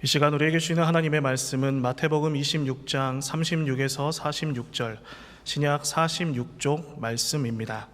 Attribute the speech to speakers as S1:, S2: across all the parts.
S1: 이 시간 우리에게 주시는 하나님의 말씀은 마태복음 26장 36에서 46절, 신약 46쪽 말씀입니다.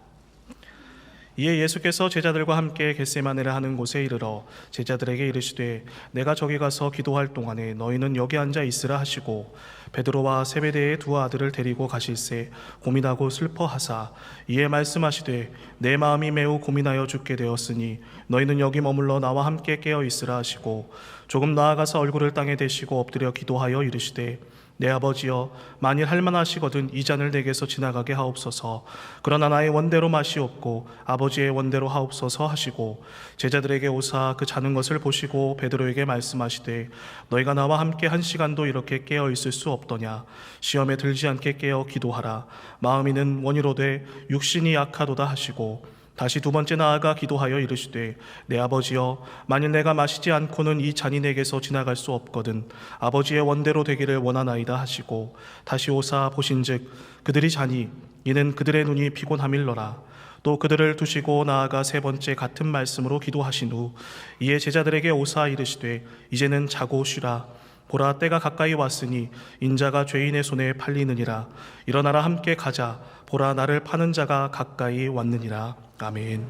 S1: 이에 예수께서 제자들과 함께 겟세마네를 하는 곳에 이르러 제자들에게 이르시되 내가 저기 가서 기도할 동안에 너희는 여기 앉아 있으라 하시고 베드로와 세베대의 두 아들을 데리고 가실새 고민하고 슬퍼하사 이에 말씀하시되 내 마음이 매우 고민하여 죽게 되었으니 너희는 여기 머물러 나와 함께 깨어 있으라 하시고 조금 나아가서 얼굴을 땅에 대시고 엎드려 기도하여 이르시되 내 아버지여, 만일 할만하시거든 이 잔을 내게서 지나가게 하옵소서. 그러나 나의 원대로 마시옵고 아버지의 원대로 하옵소서 하시고 제자들에게 오사 그 자는 것을 보시고 베드로에게 말씀하시되 너희가 나와 함께 한 시간도 이렇게 깨어 있을 수 없더냐. 시험에 들지 않게 깨어 기도하라. 마음이는 원이로되 육신이 약하도다 하시고 다시 두 번째 나아가 기도하여 이르시되 내 아버지여, 만일 내가 마시지 않고는 이 잔이 내게서 지나갈 수 없거든 아버지의 원대로 되기를 원하나이다 하시고 다시 오사 보신즉 그들이 자니 이는 그들의 눈이 피곤함일러라. 또 그들을 두시고 나아가 세 번째 같은 말씀으로 기도하신 후 이에 제자들에게 오사 이르시되 이제는 자고 쉬라. 보라, 때가 가까이 왔으니 인자가 죄인의 손에 팔리느니라. 일어나라, 함께 가자. 보라, 나를 파는 자가 가까이 왔느니라. 아멘.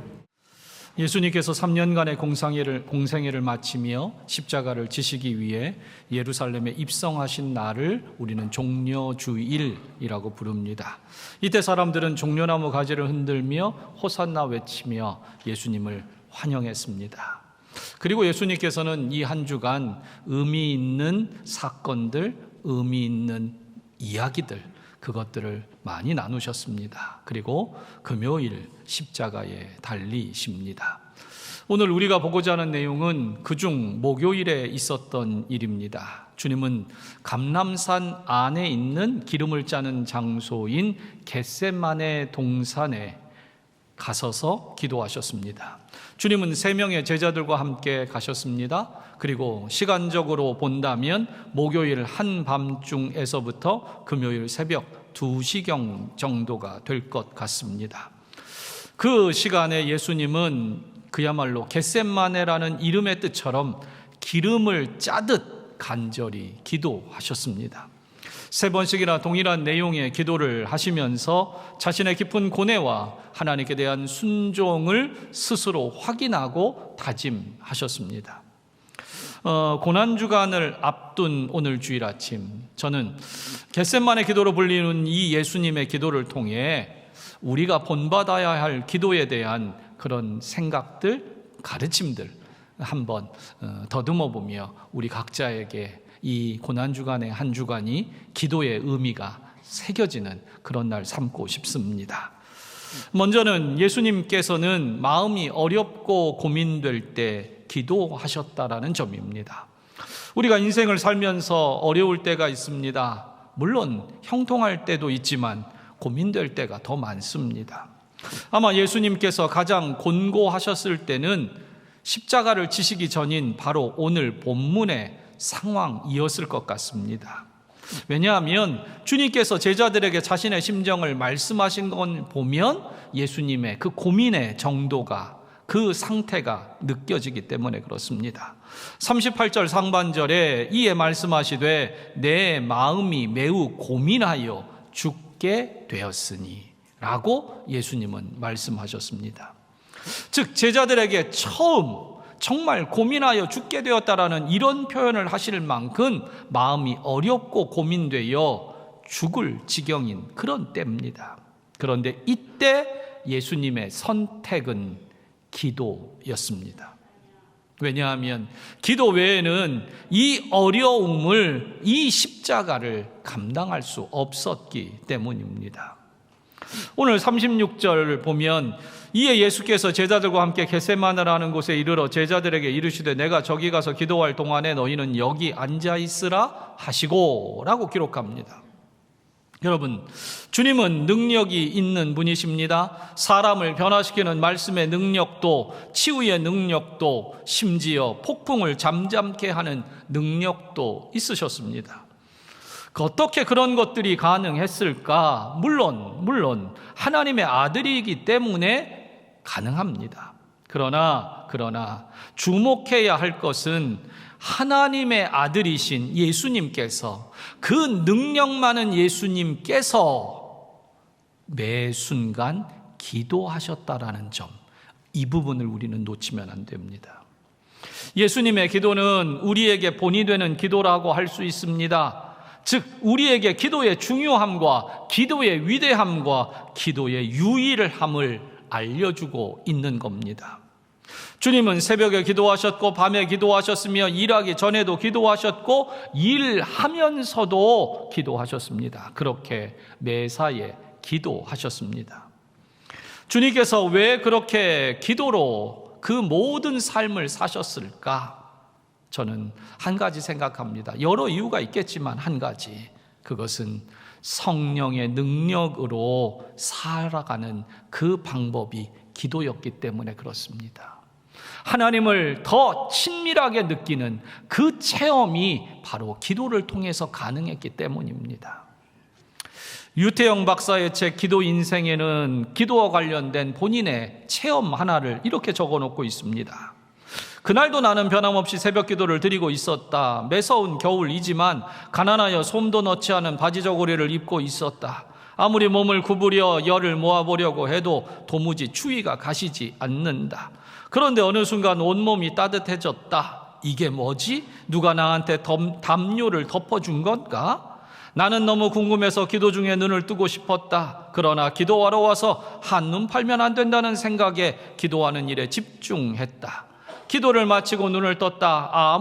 S2: 예수님께서 3년간의 공생애를 마치며 십자가를 지시기 위해 예루살렘에 입성하신 날을 우리는 종려주일이라고 부릅니다. 이때 사람들은 종려나무 가지를 흔들며 호산나 외치며 예수님을 환영했습니다. 그리고 예수님께서는 이 한 주간 의미 있는 사건들, 의미 있는 이야기들, 그것들을 많이 나누셨습니다. 그리고 금요일 십자가에 달리십니다. 오늘 우리가 보고자 하는 내용은 그중 목요일에 있었던 일입니다. 주님은 감람산 안에 있는 기름을 짜는 장소인 겟세마네 동산에 가서서 기도하셨습니다. 주님은 3명의 제자들과 함께 가셨습니다. 그리고 시간적으로 본다면 목요일 한밤중에서부터 금요일 새벽 2시경 정도가 될 것 같습니다. 그 시간에 예수님은 그야말로 겟세마네라는 이름의 뜻처럼 기름을 짜듯 간절히 기도하셨습니다. 3번씩이나 동일한 내용의 기도를 하시면서 자신의 깊은 고뇌와 하나님께 대한 순종을 스스로 확인하고 다짐하셨습니다. 고난주간을 앞둔 오늘 주일 아침, 저는 겟세마네 기도로 불리는 이 예수님의 기도를 통해 우리가 본받아야 할 기도에 대한 그런 생각들, 가르침들 한번 더듬어 보며 우리 각자에게 이 고난주간의 한 주간이 기도의 의미가 새겨지는 그런 날 삼고 싶습니다. 먼저는 예수님께서는 마음이 어렵고 고민될 때 기도하셨다라는 점입니다. 우리가 인생을 살면서 어려울 때가 있습니다. 물론 형통할 때도 있지만 고민될 때가 더 많습니다. 아마 예수님께서 가장 곤고하셨을 때는 십자가를 지시기 전인 바로 오늘 본문의 상황이었을 것 같습니다. 왜냐하면 주님께서 제자들에게 자신의 심정을 말씀하신 건 보면 예수님의 그 고민의 정도가, 그 상태가 느껴지기 때문에 그렇습니다. 38절 상반절에 이에 말씀하시되 내 마음이 매우 고민하여 죽게 되었으니 라고 예수님은 말씀하셨습니다. 즉 제자들에게 처음 정말 고민하여 죽게 되었다라는 이런 표현을 하실 만큼 마음이 어렵고 고민되어 죽을 지경인 그런 때입니다. 그런데 이때 예수님의 선택은 기도였습니다. 왜냐하면 기도 외에는 이 어려움을, 이 십자가를 감당할 수 없었기 때문입니다. 오늘 36절을 보면 이에 예수께서 제자들과 함께 겟세마네라는 곳에 이르러 제자들에게 이르시되 내가 저기 가서 기도할 동안에 너희는 여기 앉아 있으라 하시고 라고 기록합니다. 여러분, 주님은 능력이 있는 분이십니다. 사람을 변화시키는 말씀의 능력도, 치유의 능력도, 심지어 폭풍을 잠잠케 하는 능력도 있으셨습니다. 어떻게 그런 것들이 가능했을까? 물론 하나님의 아들이기 때문에 가능합니다. 그러나 주목해야 할 것은 하나님의 아들이신 예수님께서, 그 능력 많은 예수님께서 매 순간 기도하셨다라는 점, 이 부분을 우리는 놓치면 안 됩니다. 예수님의 기도는 우리에게 본이 되는 기도라고 할 수 있습니다. 즉 우리에게 기도의 중요함과 기도의 위대함과 기도의 유일함을 알려주고 있는 겁니다. 주님은 새벽에 기도하셨고 밤에 기도하셨으며 일하기 전에도 기도하셨고 일하면서도 기도하셨습니다. 그렇게 매사에 기도하셨습니다. 주님께서 왜 그렇게 기도로 그 모든 삶을 사셨을까? 저는 한 가지 생각합니다. 여러 이유가 있겠지만 한 가지, 그것은 성령의 능력으로 살아가는 그 방법이 기도였기 때문에 그렇습니다. 하나님을 더 친밀하게 느끼는 그 체험이 바로 기도를 통해서 가능했기 때문입니다. 유태영 박사의 책 기도 인생에는 기도와 관련된 본인의 체험 하나를 이렇게 적어놓고 있습니다. 그날도 나는 변함없이 새벽 기도를 드리고 있었다. 매서운 겨울이지만 가난하여 솜도 넣지 않은 바지 저고리를 입고 있었다. 아무리 몸을 구부려 열을 모아보려고 해도 도무지 추위가 가시지 않는다. 그런데 어느 순간 온몸이 따뜻해졌다. 이게 뭐지? 누가 나한테 담요를 덮어준 건가? 나는 너무 궁금해서 기도 중에 눈을 뜨고 싶었다. 그러나 기도하러 와서 한눈 팔면 안 된다는 생각에 기도하는 일에 집중했다. 기도를 마치고 눈을 떴다.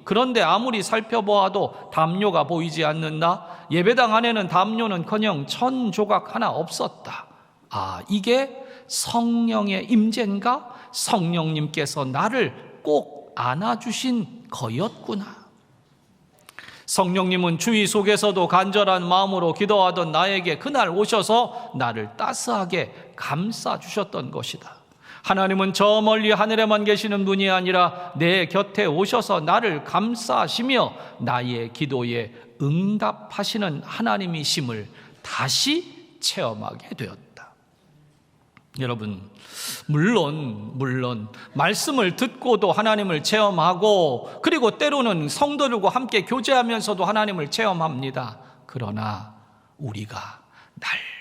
S2: 그런데 아무리 살펴보아도 담요가 보이지 않는다. 예배당 안에는 담요는커녕 천 조각 하나 없었다. 이게 성령의 임재인가? 성령님께서 나를 꼭 안아주신 거였구나. 성령님은 주위 속에서도 간절한 마음으로 기도하던 나에게 그날 오셔서 나를 따스하게 감싸주셨던 것이다. 하나님은 저 멀리 하늘에만 계시는 분이 아니라 내 곁에 오셔서 나를 감싸시며 나의 기도에 응답하시는 하나님이심을 다시 체험하게 되었다. 여러분, 물론 말씀을 듣고도 하나님을 체험하고, 그리고 때로는 성도들과 함께 교제하면서도 하나님을 체험합니다. 그러나 우리가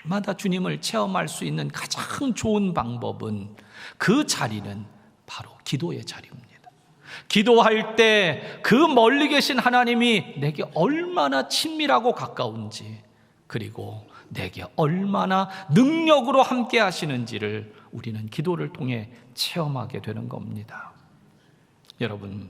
S2: 날마다 주님을 체험할 수 있는 가장 좋은 방법은, 그 자리는 바로 기도의 자리입니다. 기도할 때 그 멀리 계신 하나님이 내게 얼마나 친밀하고 가까운지, 그리고 내게 얼마나 능력으로 함께 하시는지를 우리는 기도를 통해 체험하게 되는 겁니다. 여러분,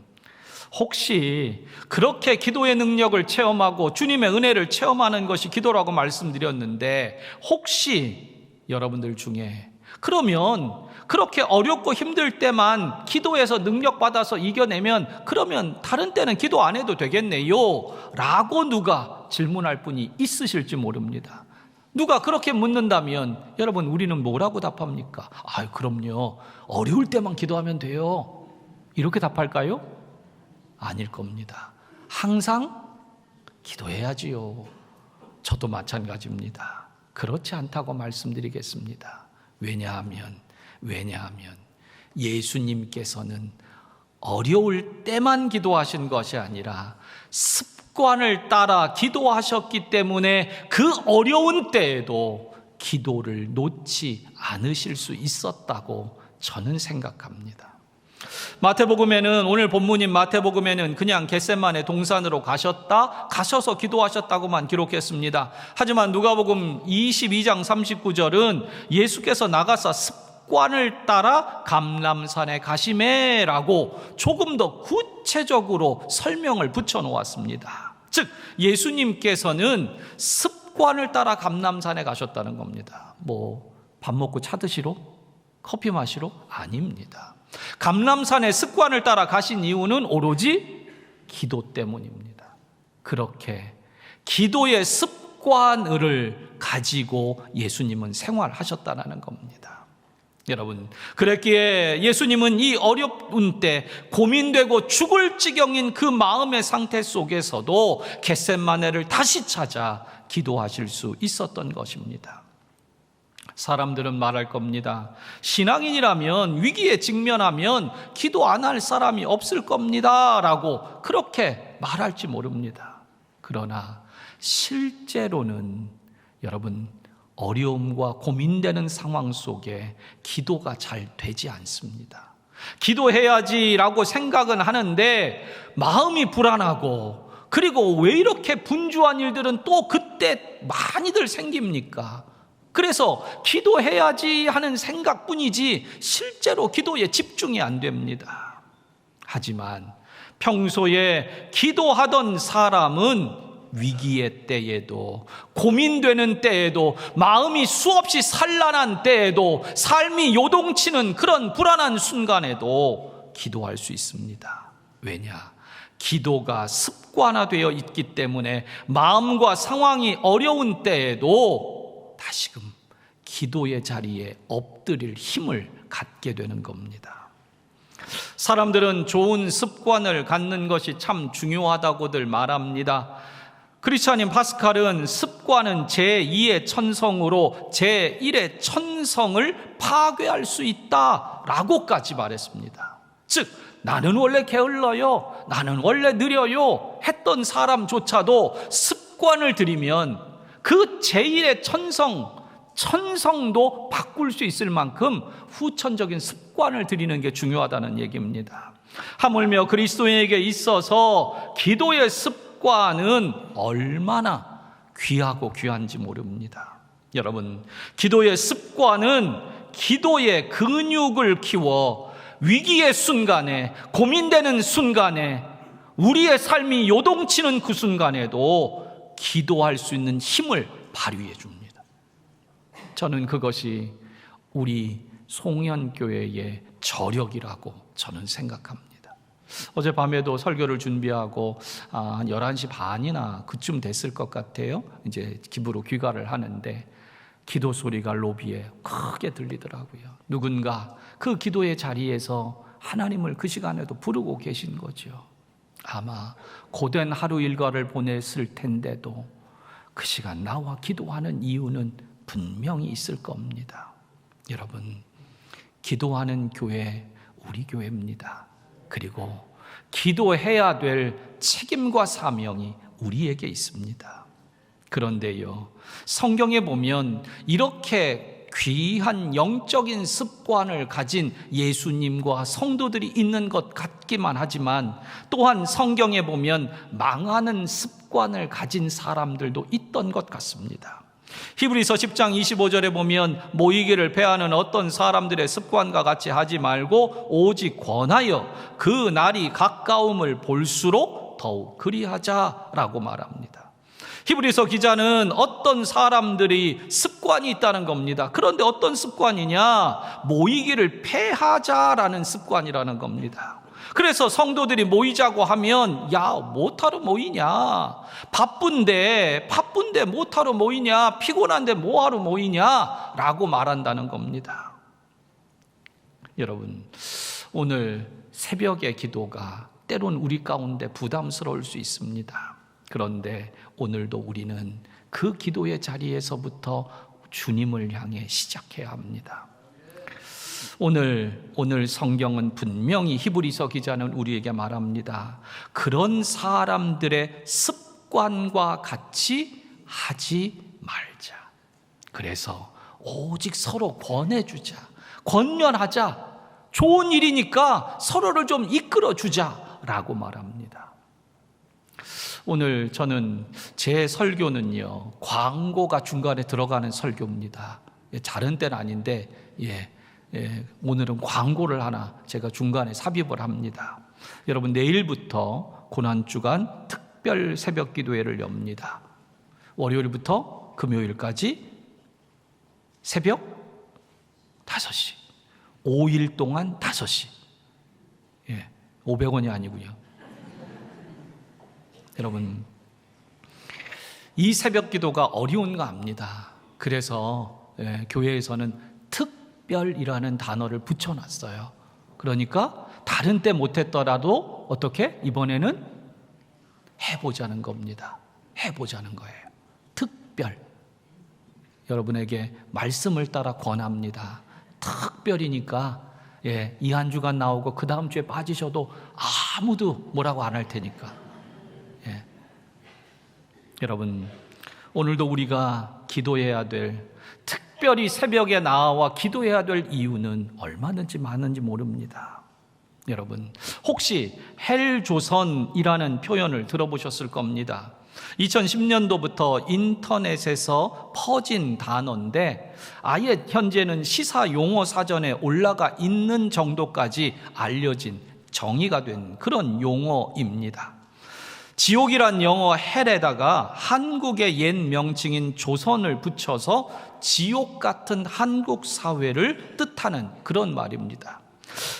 S2: 혹시 그렇게 기도의 능력을 체험하고 주님의 은혜를 체험하는 것이 기도라고 말씀드렸는데, 혹시 여러분들 중에 그러면 그렇게 어렵고 힘들 때만 기도해서 능력받아서 이겨내면 그러면 다른 때는 기도 안 해도 되겠네요 라고 누가 질문할 분이 있으실지 모릅니다. 누가 그렇게 묻는다면 여러분, 우리는 뭐라고 답합니까? 그럼요, 어려울 때만 기도하면 돼요, 이렇게 답할까요? 아닐 겁니다. 항상 기도해야지요. 저도 마찬가지입니다. 그렇지 않다고 말씀드리겠습니다. 왜냐하면 예수님께서는 어려울 때만 기도하신 것이 아니라 습관을 따라 기도하셨기 때문에 그 어려운 때에도 기도를 놓지 않으실 수 있었다고 저는 생각합니다. 마태복음에는, 오늘 본문인 마태복음에는 그냥 겟세마네 동산으로 가셔서 기도하셨다고만 기록했습니다. 하지만 누가복음 22장 39절은 예수께서 나가서 습관을 따라 감람산에 가시매라고 조금 더 구체적으로 설명을 붙여놓았습니다. 즉 예수님께서는 습관을 따라 감람산에 가셨다는 겁니다. 밥 먹고 차 드시러? 커피 마시러? 아닙니다. 감람산의 습관을 따라 가신 이유는 오로지 기도 때문입니다. 그렇게 기도의 습관을 가지고 예수님은 생활하셨다는 겁니다. 여러분, 그랬기에 예수님은 이 어려운 때 고민되고 죽을 지경인 그 마음의 상태 속에서도 겟세마네를 다시 찾아 기도하실 수 있었던 것입니다. 사람들은 말할 겁니다. 신앙인이라면 위기에 직면하면 기도 안 할 사람이 없을 겁니다 라고 그렇게 말할지 모릅니다. 그러나 실제로는 여러분, 어려움과 고민되는 상황 속에 기도가 잘 되지 않습니다. 기도해야지라고 생각은 하는데 마음이 불안하고, 그리고 왜 이렇게 분주한 일들은 또 그때 많이들 생깁니까? 그래서 기도해야지 하는 생각뿐이지 실제로 기도에 집중이 안 됩니다. 하지만 평소에 기도하던 사람은 위기의 때에도, 고민되는 때에도, 마음이 수없이 산란한 때에도, 삶이 요동치는 그런 불안한 순간에도 기도할 수 있습니다. 왜냐? 기도가 습관화되어 있기 때문에 마음과 상황이 어려운 때에도 다시금 기도의 자리에 엎드릴 힘을 갖게 되는 겁니다. 사람들은 좋은 습관을 갖는 것이 참 중요하다고들 말합니다. 크리스찬인 파스칼은 습관은 제2의 천성으로 제1의 천성을 파괴할 수 있다라고까지 말했습니다. 즉, 나는 원래 게을러요, 나는 원래 느려요 했던 사람조차도 습관을 들이면 그 제1의 천성도 바꿀 수 있을 만큼 후천적인 습관을 들이는 게 중요하다는 얘기입니다. 하물며 그리스도인에게 있어서 기도의 습관은 얼마나 귀하고 귀한지 모릅니다. 여러분, 기도의 습관은 기도의 근육을 키워 위기의 순간에, 고민되는 순간에, 우리의 삶이 요동치는 그 순간에도 기도할 수 있는 힘을 발휘해 줍니다. 저는 그것이 우리 송현교회의 저력이라고 저는 생각합니다. 어젯밤에도 설교를 준비하고 한 11시 반이나 그쯤 됐을 것 같아요. 이제 집으로 귀가를 하는데 기도 소리가 로비에 크게 들리더라고요. 누군가 그 기도의 자리에서 하나님을 그 시간에도 부르고 계신 거죠. 아마 고된 하루 일과를 보냈을 텐데도 그 시간 나와 기도하는 이유는 분명히 있을 겁니다. 여러분, 기도하는 교회 우리 교회입니다. 그리고 기도해야 될 책임과 사명이 우리에게 있습니다. 그런데요, 성경에 보면 이렇게 귀한 영적인 습관을 가진 예수님과 성도들이 있는 것 같기만 하지만 또한 성경에 보면 망하는 습관을 가진 사람들도 있던 것 같습니다. 히브리서 10장 25절에 보면 모이기를 패하는 어떤 사람들의 습관과 같이 하지 말고 오직 권하여 그 날이 가까움을 볼수록 더욱 그리하자라고 말합니다. 히브리서 기자는 어떤 사람들이 습관이 있다는 겁니다. 그런데 어떤 습관이냐? 모이기를 패하자라는 습관이라는 겁니다. 그래서 성도들이 모이자고 하면 야, 뭐하러 모이냐? 바쁜데 뭐하러 모이냐? 피곤한데 뭐하러 모이냐? 라고 말한다는 겁니다. 여러분, 오늘 새벽의 기도가 때론 우리 가운데 부담스러울 수 있습니다. 그런데 오늘도 우리는 그 기도의 자리에서부터 주님을 향해 시작해야 합니다. 오늘 성경은 분명히 히브리서 기자는 우리에게 말합니다. 그런 사람들의 습관과 같이 하지 말자. 그래서 오직 서로 권해주자, 권면하자, 좋은 일이니까 서로를 좀 이끌어주자라고 말합니다. 오늘 저는 제 설교는요, 광고가 중간에 들어가는 설교입니다. 다른 때는 아닌데 오늘은 광고를 하나 제가 중간에 삽입을 합니다. 여러분, 내일부터 고난주간 특별 새벽 기도회를 엽니다. 월요일부터 금요일까지 새벽 5시 5일 동안 5시 500원이 아니고요. 여러분, 이 새벽 기도가 어려운 거 압니다. 그래서 교회에서는 특별이라는 단어를 붙여놨어요. 그러니까 다른 때 못했더라도 어떻게? 이번에는 해보자는 겁니다. 해보자는 거예요. 특별. 여러분에게 말씀을 따라 권합니다. 특별히니까 이 한 주간 나오고 그 다음 주에 빠지셔도 아무도 뭐라고 안 할 테니까. 여러분, 오늘도 우리가 기도해야 될, 특별히 새벽에 나와 기도해야 될 이유는 얼마든지 많은지 모릅니다. 여러분, 혹시 헬조선이라는 표현을 들어보셨을 겁니다. 2010년도부터 인터넷에서 퍼진 단어인데 아예 현재는 시사 용어 사전에 올라가 있는 정도까지 알려진, 정의가 된 그런 용어입니다. 지옥이란 영어 헬에다가 한국의 옛 명칭인 조선을 붙여서 지옥 같은 한국 사회를 뜻하는 그런 말입니다.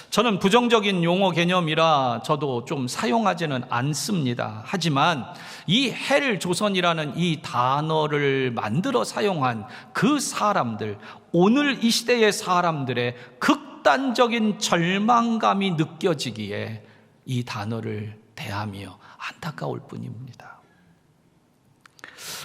S2: 저는 부정적인 용어 개념이라 저도 좀 사용하지는 않습니다. 하지만 이 헬조선이라는 이 단어를 만들어 사용한 그 사람들, 오늘 이 시대의 사람들의 극단적인 절망감이 느껴지기에 이 단어를 대하며 안타까울 뿐입니다.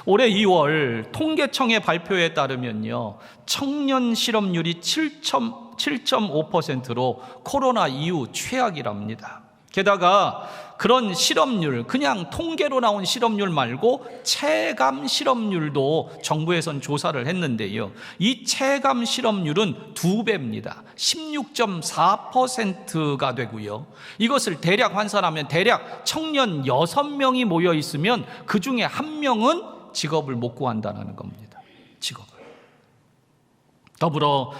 S2: 올해 2월 통계청의 발표에 따르면요, 청년 실업률이 7.5%로 코로나 이후 최악이랍니다. 게다가 그런 실업률, 그냥 통계로 나온 실업률 말고 체감 실업률도 정부에선 조사를 했는데요, 이 체감 실업률은 2배입니다. 16.4%가 되고요. 이것을 대략 환산하면 대략 청년 6명이 모여 있으면 그 중에 1명은 직업을 못 구한다는 겁니다. 직업을. 더불어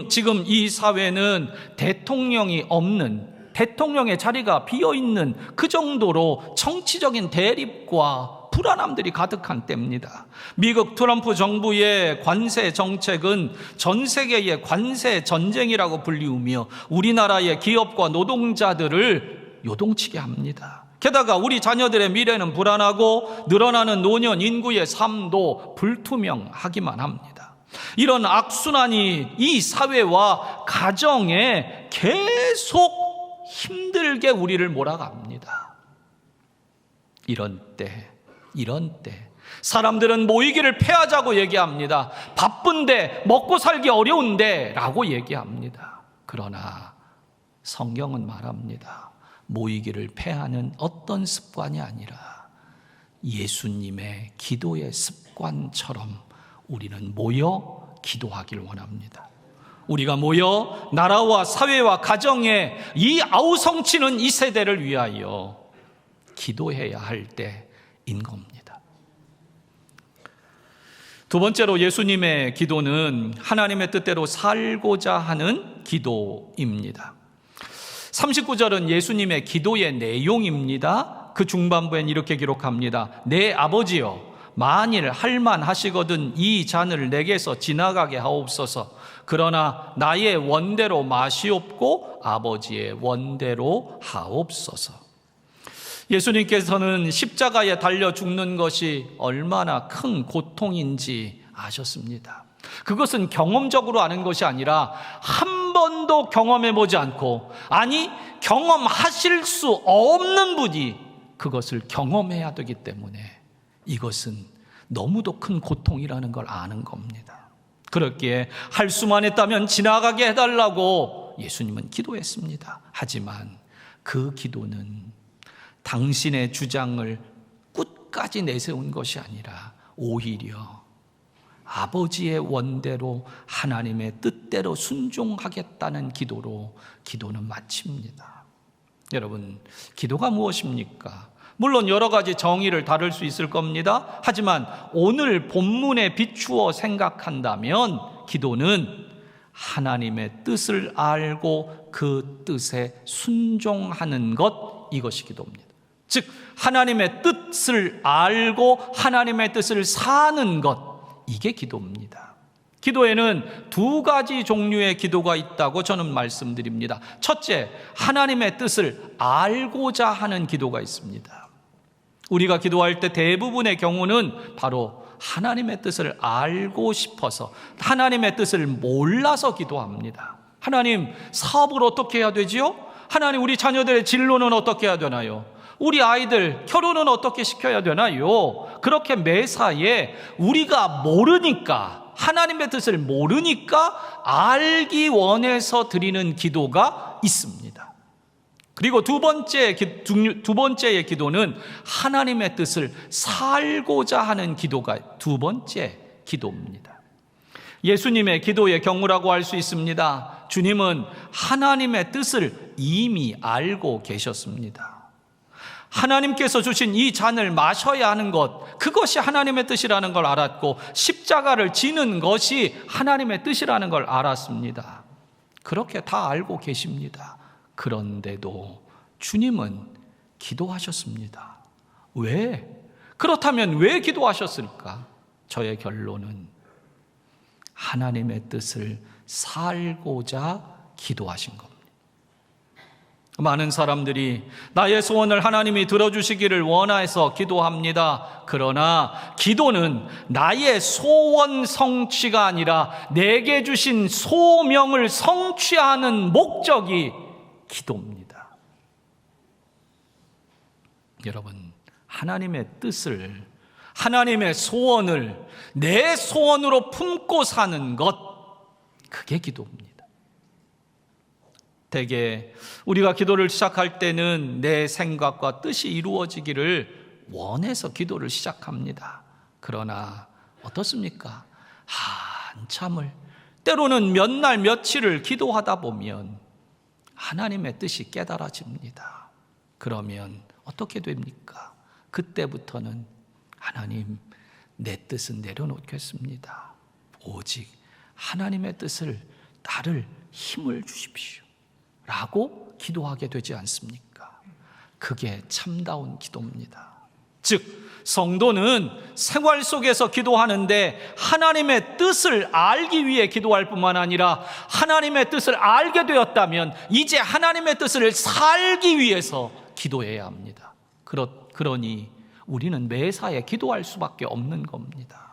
S2: 지금 이 사회는 대통령이 없는, 대통령의 자리가 비어있는 그 정도로 정치적인 대립과 불안함들이 가득한 때입니다. 미국 트럼프 정부의 관세 정책은 전 세계의 관세 전쟁이라고 불리우며 우리나라의 기업과 노동자들을 요동치게 합니다. 게다가 우리 자녀들의 미래는 불안하고 늘어나는 노년 인구의 삶도 불투명하기만 합니다. 이런 악순환이 이 사회와 가정에 계속 힘들게 우리를 몰아갑니다. 이런 때 사람들은 모이기를 패하자고 얘기합니다. 바쁜데, 먹고 살기 어려운데 라고 얘기합니다. 그러나 성경은 말합니다. 모이기를 패하는 어떤 습관이 아니라 예수님의 기도의 습관처럼 우리는 모여 기도하기를 원합니다. 우리가 모여 나라와 사회와 가정에 이 아우성치는 이 세대를 위하여 기도해야 할 때인 겁니다. 두 번째로 예수님의 기도는 하나님의 뜻대로 살고자 하는 기도입니다. 39절은 예수님의 기도의 내용입니다. 그 중반부엔 이렇게 기록합니다. 내 아버지여, 만일 할만하시거든 이 잔을 내게서 지나가게 하옵소서. 그러나 나의 원대로 마시옵고 아버지의 원대로 하옵소서. 예수님께서는 십자가에 달려 죽는 것이 얼마나 큰 고통인지 아셨습니다. 그것은 경험적으로 아는 것이 아니라 한 번도 경험해보지 않고, 아니 경험하실 수 없는 분이 그것을 경험해야 되기 때문에 이것은 너무도 큰 고통이라는 걸 아는 겁니다. 그렇기에 할 수만 했다면 지나가게 해달라고 예수님은 기도했습니다. 하지만 그 기도는 당신의 주장을 끝까지 내세운 것이 아니라 오히려 아버지의 원대로 하나님의 뜻대로 순종하겠다는 기도로 기도는 마칩니다. 여러분, 기도가 무엇입니까? 물론 여러 가지 정의를 다룰 수 있을 겁니다. 하지만 오늘 본문에 비추어 생각한다면 기도는 하나님의 뜻을 알고 그 뜻에 순종하는 것, 이것이 기도입니다. 즉 하나님의 뜻을 알고 하나님의 뜻을 사는 것, 이게 기도입니다. 기도에는 두 가지 종류의 기도가 있다고 저는 말씀드립니다. 첫째, 하나님의 뜻을 알고자 하는 기도가 있습니다. 우리가 기도할 때 대부분의 경우는 바로 하나님의 뜻을 알고 싶어서, 하나님의 뜻을 몰라서 기도합니다. 하나님, 사업을 어떻게 해야 되지요? 하나님, 우리 자녀들의 진로는 어떻게 해야 되나요? 우리 아이들 결혼은 어떻게 시켜야 되나요? 그렇게 매사에 우리가 모르니까 하나님의 뜻을 모르니까 알기 원해서 드리는 기도가 있습니다. 그리고 두 번째의 기도는 하나님의 뜻을 살고자 하는 기도가 두 번째 기도입니다. 예수님의 기도의 경우라고 할 수 있습니다. 주님은 하나님의 뜻을 이미 알고 계셨습니다. 하나님께서 주신 이 잔을 마셔야 하는 것, 그것이 하나님의 뜻이라는 걸 알았고 십자가를 지는 것이 하나님의 뜻이라는 걸 알았습니다. 그렇게 다 알고 계십니다. 그런데도 주님은 기도하셨습니다. 왜? 그렇다면 왜 기도하셨을까? 저의 결론은 하나님의 뜻을 살고자 기도하신 겁니다. 많은 사람들이 나의 소원을 하나님이 들어주시기를 원해서 기도합니다. 그러나 기도는 나의 소원 성취가 아니라 내게 주신 소명을 성취하는 목적이 기도입니다. 여러분, 하나님의 뜻을, 하나님의 소원을 내 소원으로 품고 사는 것, 그게 기도입니다. 대개 우리가 기도를 시작할 때는 내 생각과 뜻이 이루어지기를 원해서 기도를 시작합니다. 그러나 어떻습니까? 한참을, 때로는 몇 날 며칠을 기도하다 보면 하나님의 뜻이 깨달아집니다. 그러면 어떻게 됩니까? 그때부터는 하나님, 내 뜻은 내려놓겠습니다. 오직 하나님의 뜻을 나를 힘을 주십시오 라고 기도하게 되지 않습니까? 그게 참다운 기도입니다. 즉, 성도는 생활 속에서 기도하는데 하나님의 뜻을 알기 위해 기도할 뿐만 아니라 하나님의 뜻을 알게 되었다면 이제 하나님의 뜻을 살기 위해서 기도해야 합니다. 그러니 우리는 매사에 기도할 수밖에 없는 겁니다.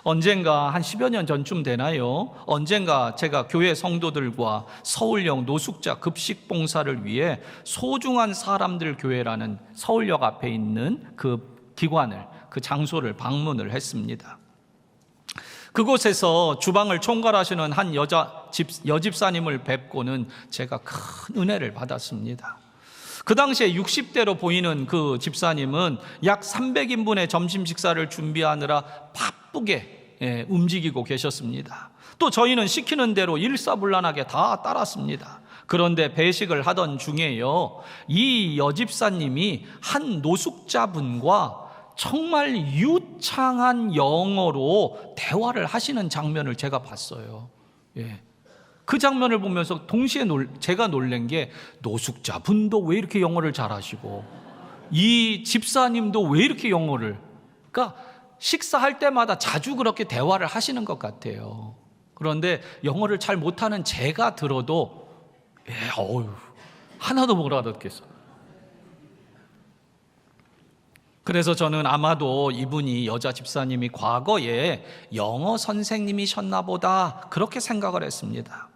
S2: 언젠가 한 10여 년 전쯤 되나요? 언젠가 제가 교회 성도들과 서울역 노숙자 급식 봉사를 위해 소중한 사람들 교회라는 서울역 앞에 있는 그 기관을, 그 장소를 방문을 했습니다. 그곳에서 주방을 총괄하시는 한 여집사님을 뵙고는 제가 큰 은혜를 받았습니다. 그 당시에 60대로 보이는 그 집사님은 약 300인분의 점심 식사를 준비하느라 바쁘게 움직이고 계셨습니다. 또 저희는 시키는 대로 일사불란하게 다 따랐습니다. 그런데 배식을 하던 중에요, 이 여집사님이 한 노숙자분과 정말 유창한 영어로 대화를 하시는 장면을 제가 봤어요. 그 장면을 보면서 동시에 제가 놀란 게, 노숙자분도 왜 이렇게 영어를 잘하시고 이 집사님도 왜 이렇게 영어를, 그러니까 식사할 때마다 자주 그렇게 대화를 하시는 것 같아요. 그런데 영어를 잘 못하는 제가 들어도 하나도 못 알아듣겠어요. 그래서 저는 아마도 이분이, 여자 집사님이 과거에 영어 선생님이셨나 보다, 그렇게 생각을 했습니다.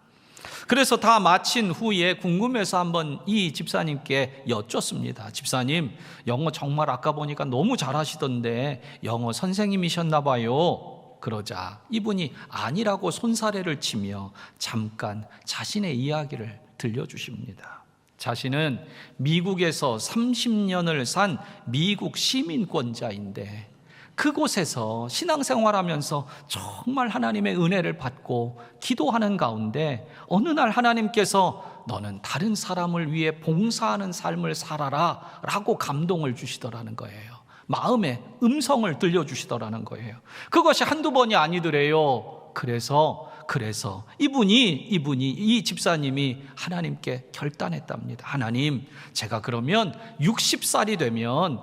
S2: 그래서 다 마친 후에 궁금해서 한번 이 집사님께 여쭙습니다. 집사님, 영어 정말 아까 보니까 너무 잘하시던데 영어 선생님이셨나 봐요. 그러자 이분이 아니라고 손사래를 치며 잠깐 자신의 이야기를 들려주십니다. 자신은 미국에서 30년을 산 미국 시민권자인데 그곳에서 신앙생활하면서 정말 하나님의 은혜를 받고 기도하는 가운데 어느 날 하나님께서 너는 다른 사람을 위해 봉사하는 삶을 살아라 라고 감동을 주시더라는 거예요. 마음에 음성을 들려주시더라는 거예요. 그것이 한두 번이 아니더래요. 그래서 이 집사님이 하나님께 결단했답니다. 하나님, 제가 그러면 60살이 되면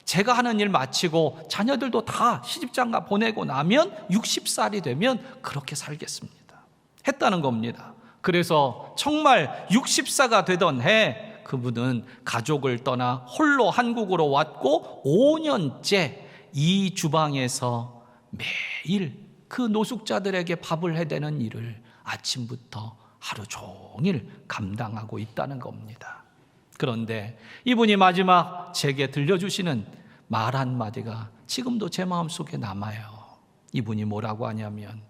S2: 제가 하는 일 마치고 자녀들도 다 시집장가 보내고 나면 60살이 되면 그렇게 살겠습니다 했다는 겁니다. 그래서 정말 60사가 되던 해 그분은 가족을 떠나 홀로 한국으로 왔고 5년째 이 주방에서 매일 그 노숙자들에게 밥을 해대는 일을 아침부터 하루 종일 감당하고 있다는 겁니다. 그런데 이분이 마지막 제게 들려주시는 말 한마디가 지금도 제 마음속에 남아요. 이분이 뭐라고 하냐면,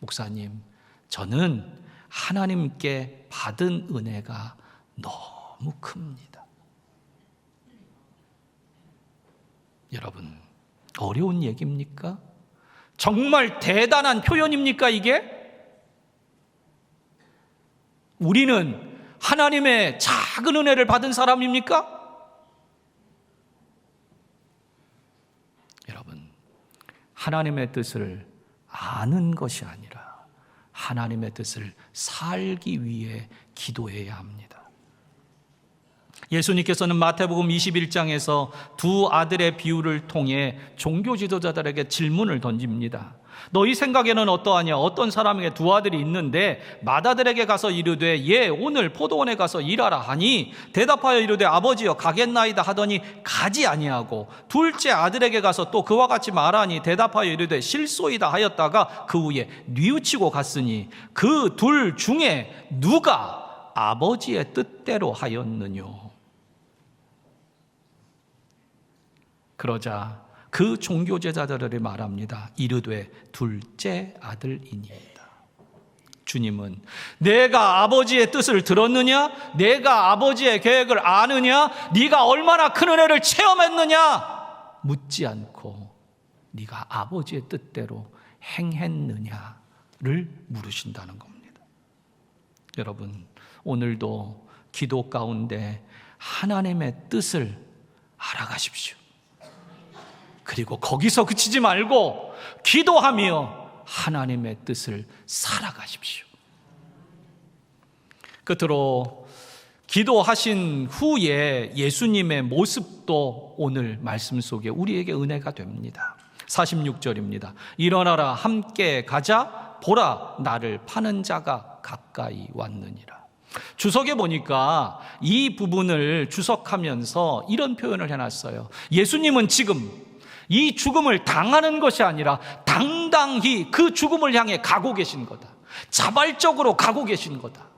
S2: 목사님, 저는 하나님께 받은 은혜가 너무 큽니다. 여러분, 어려운 얘기입니까? 정말 대단한 표현입니까, 이게? 우리는 하나님의 작은 은혜를 받은 사람입니까? 여러분, 하나님의 뜻을 아는 것이 아니라 하나님의 뜻을 살기 위해 기도해야 합니다. 예수님께서는 마태복음 21장에서 두 아들의 비유를 통해 종교 지도자들에게 질문을 던집니다. 너희 생각에는 어떠하냐? 어떤 사람에게 두 아들이 있는데 맏아들에게 가서 이르되 예 오늘 포도원에 가서 일하라 하니 대답하여 이르되 아버지여 가겠나이다 하더니 가지 아니하고 둘째 아들에게 가서 또 그와 같이 말하니 대답하여 이르되 실소이다 하였다가 그 후에 뉘우치고 갔으니 그 둘 중에 누가 아버지의 뜻대로 하였느뇨? 그러자 그 종교 제자들이 말합니다. 이르되 둘째 아들이니이다. 주님은 내가 아버지의 뜻을 들었느냐? 내가 아버지의 계획을 아느냐? 네가 얼마나 큰 은혜를 체험했느냐? 묻지 않고 네가 아버지의 뜻대로 행했느냐를 물으신다는 겁니다. 여러분, 오늘도 기도 가운데 하나님의 뜻을 알아가십시오. 그리고 거기서 그치지 말고 기도하며 하나님의 뜻을 살아가십시오. 끝으로 기도하신 후에 예수님의 모습도 오늘 말씀 속에 우리에게 은혜가 됩니다. 46절입니다. 일어나라 함께 가자 보라 나를 파는 자가 가까이 왔느니라. 주석에 보니까 이 부분을 주석하면서 이런 표현을 해놨어요. 예수님은 지금 이 죽음을 당하는 것이 아니라 당당히 그 죽음을 향해 가고 계신 거다. 자발적으로 가고 계신 거다.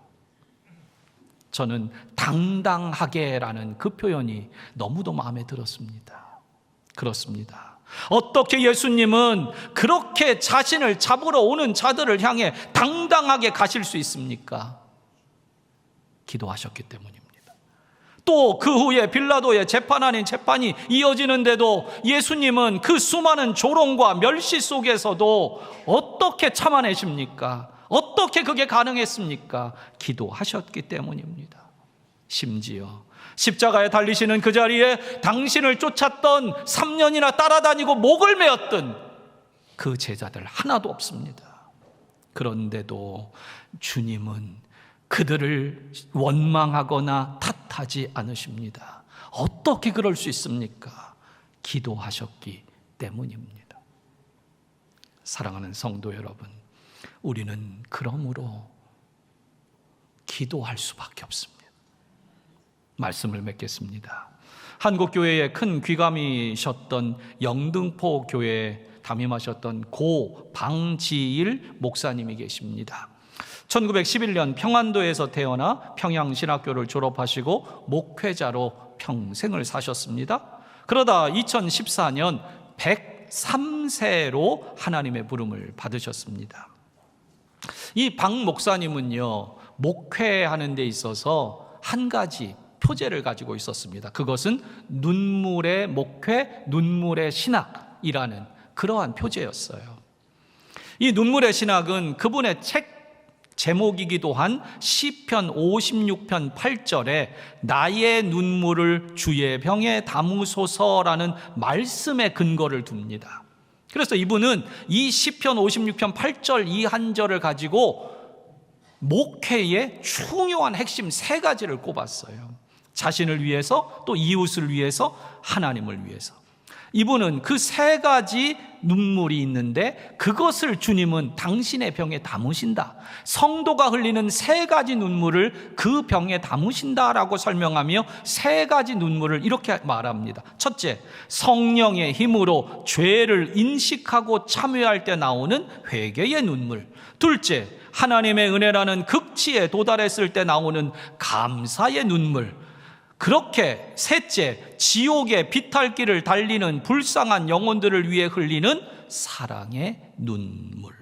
S2: 저는 당당하게라는 그 표현이 너무도 마음에 들었습니다. 그렇습니다. 어떻게 예수님은 그렇게 자신을 잡으러 오는 자들을 향해 당당하게 가실 수 있습니까? 기도하셨기 때문입니다. 또 그 후에 빌라도의 재판 아닌 재판이 이어지는데도 예수님은 그 수많은 조롱과 멸시 속에서도 어떻게 참아내십니까? 어떻게 그게 가능했습니까? 기도하셨기 때문입니다. 심지어 십자가에 달리시는 그 자리에 당신을 쫓았던 3년이나 따라다니고 목을 메었던 그 제자들 하나도 없습니다. 그런데도 주님은 그들을 원망하거나 탓하지 않으십니다. 어떻게 그럴 수 있습니까? 기도하셨기 때문입니다. 사랑하는 성도 여러분, 우리는 그러므로 기도할 수밖에 없습니다. 말씀을 맺겠습니다. 한국교회의 큰 귀감이셨던 영등포 교회에 담임하셨던 고 방지일 목사님이 계십니다. 1911년 평안도에서 태어나 평양신학교를 졸업하시고 목회자로 평생을 사셨습니다. 그러다 2014년 103세로 하나님의 부름을 받으셨습니다. 이 방 목사님은요, 목회하는 데 있어서 한 가지 표제를 가지고 있었습니다. 그것은 눈물의 목회, 눈물의 신학이라는 그러한 표제였어요. 이 눈물의 신학은 그분의 책 제목이기도 한 시편 56편 8절에 나의 눈물을 주의 병에 담으소서라는 말씀에 근거를 둡니다. 그래서 이분은 이 시편 56편 8절 이 한 절을 가지고 목회의 중요한 핵심 3가지를 꼽았어요. 자신을 위해서, 또 이웃을 위해서, 하나님을 위해서. 이분은 그 3가지 눈물이 있는데 그것을 주님은 당신의 병에 담으신다. 성도가 흘리는 3가지 눈물을 그 병에 담으신다라고 설명하며 3가지 눈물을 이렇게 말합니다. 첫째, 성령의 힘으로 죄를 인식하고 참회할 때 나오는 회개의 눈물. 둘째, 하나님의 은혜라는 극치에 도달했을 때 나오는 감사의 눈물. 그렇게 셋째, 지옥의 비탈길을 달리는 불쌍한 영혼들을 위해 흘리는 사랑의 눈물.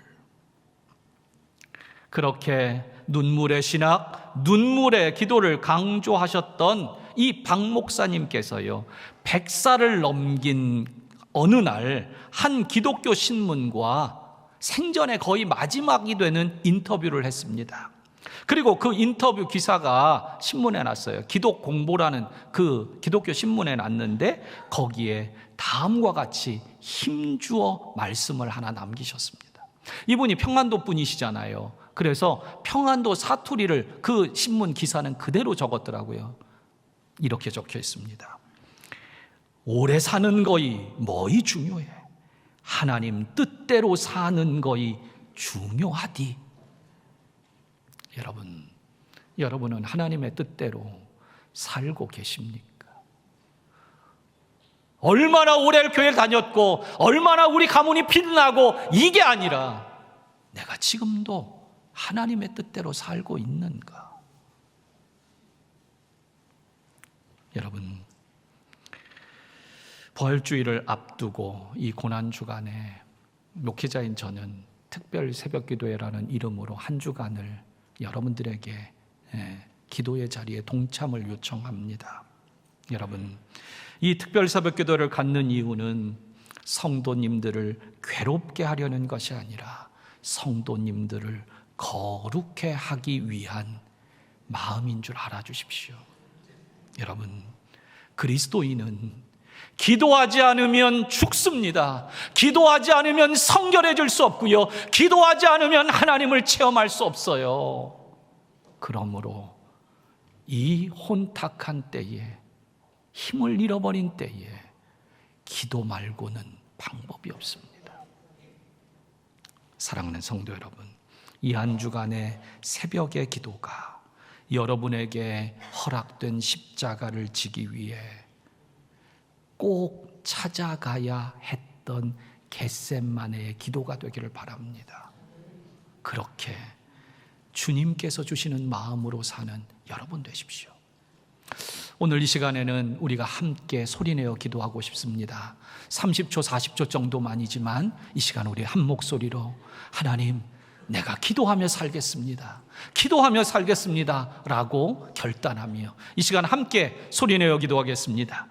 S2: 그렇게 눈물의 신학, 눈물의 기도를 강조하셨던 이 박 목사님께서요, 100살을 넘긴 어느 날 한 기독교 신문과 생전에 거의 마지막이 되는 인터뷰를 했습니다. 그리고 그 인터뷰 기사가 신문에 났어요. 기독공보라는 그 기독교 신문에 났는데 거기에 다음과 같이 힘주어 말씀을 하나 남기셨습니다. 이분이 평안도 분이시잖아요. 그래서 평안도 사투리를 그 신문 기사는 그대로 적었더라고요. 이렇게 적혀 있습니다. 오래 사는 거이 뭐이 중요해. 하나님 뜻대로 사는 거이 중요하디. 여러분은 하나님의 뜻대로 살고 계십니까? 얼마나 오래 교회를 다녔고 얼마나 우리 가문이 빛나고 이게 아니라 내가 지금도 하나님의 뜻대로 살고 있는가? 여러분, 부활주의를 앞두고 이 고난주간에 목회자인 저는 특별 새벽기도회라는 이름으로 한 주간을 여러분들에게 기도의 자리에 동참을 요청합니다. 여러분, 이 특별 새벽기도를 갖는 이유는 성도님들을 괴롭게 하려는 것이 아니라 성도님들을 거룩해 하기 위한 마음인 줄 알아주십시오. 여러분, 그리스도인은 기도하지 않으면 죽습니다. 기도하지 않으면 성결해질 수 없고요. 기도하지 않으면 하나님을 체험할 수 없어요. 그러므로 이 혼탁한 때에, 힘을 잃어버린 때에 기도 말고는 방법이 없습니다. 사랑하는 성도 여러분, 이 한 주간의 새벽의 기도가 여러분에게 허락된 십자가를 지기 위해 꼭 찾아가야 했던 겟세마네의 기도가 되기를 바랍니다. 그렇게 주님께서 주시는 마음으로 사는 여러분 되십시오. 오늘 이 시간에는 우리가 함께 소리내어 기도하고 싶습니다. 30초, 40초 정도만이지만 이 시간 우리 한 목소리로 하나님, 내가 기도하며 살겠습니다. 기도하며 살겠습니다 라고 결단하며 이 시간 함께 소리내어 기도하겠습니다.